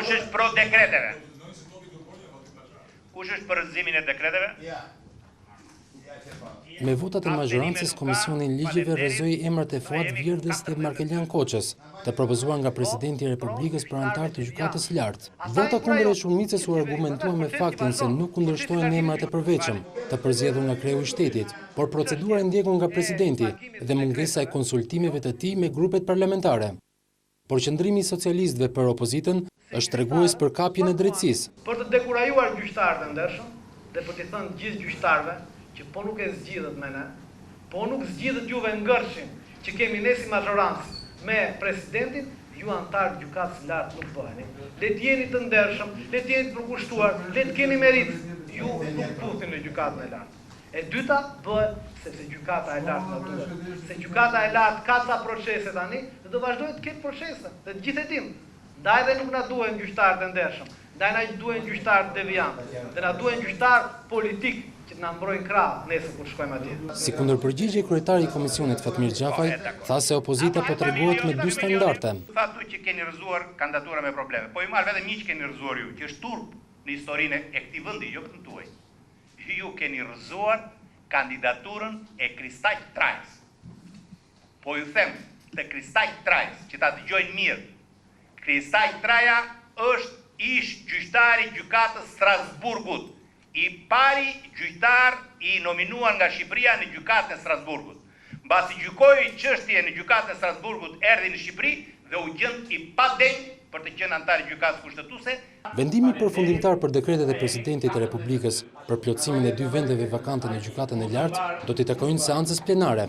Kush është pro dekreteve? Kush është për rëzimin e dekreteve? Me votat e majorancës, Komisioni i Ligjeve rrëzoi emrat e Fuad Vjerdës dhe Markelian Koçës, të propozuar nga Presidenti i Republikës për antar të Gjykatës së Lartë. Vota kundër e shumicës u argumentua me faktin se nuk kundërshtohen emrat e përveçëm, të përzgjedhur nga kreu i shtetit, por procedura e ndjekur nga Presidenti dhe mungesa e konsultimeve të tij me grupet parlamentare. Por qëndrimi i socialistëve për opozitën është tregues për kapjen e drejtësisë. Për të dekurajuar gjyqtarët e ndershëm dhe për të thënë gjithë gjyqtarëve që po nuk e zgjidhet me ne, po nuk zgjidhet juve ngërshin që kemi ne si majorancë me presidentin, ju antar gjykatës së lartë nuk bëheni. Le të jeni të ndershëm, le të jeni të përkushtuar, le të keni merit, ju nuk puthni në gjykatën e lartë. E dyta bëhet sepse gjykata e lartë na duhet. Se gjykata e lartë ka ca procese tani dhe do vazhdojë të ketë procese, dhe të gjithë e dim. Ndaj dhe nuk na duhen gjyqtarët e ndershëm, ndaj na duhen gjyqtarë deviantë, dhe na duhen gjyqtarë politik që na mbrojnë krah nesër kur shkojmë atje. Si kundërpërgjigje, kryetari i Komisionit Fatmir Xhafaj tha se opozita po treguohet me dy standarde. Faktu që keni rrëzuar kandidatura me probleme, po i marr vetëm një që keni rrëzuar ju, që është turp në historinë e këtij vendi, jo vetëm tuaj. Ju keni rrëzuar kandidaturën e Kristaj Trajs. Po ju them të Kristaj Trajs, që ta dëgjojnë mirë. Kristaj Traja është ish gjyqtari gjykatës Strasburgut, i pari gjyqtar i nominuar nga Shqipëria në gjykatën e Strasburgut. Mbasi gjykoi çështje në gjykatën e Strasburgut, erdhi në Shqipëri dhe u gjend i padenj për të qenë antar i gjykatës kushtetuese. Vendimi përfundimtar për dekretet e Presidentit të Republikës për plotësimin e dy vendeve vakante në gjykatën e lartë do t'i takojnë seancës plenare.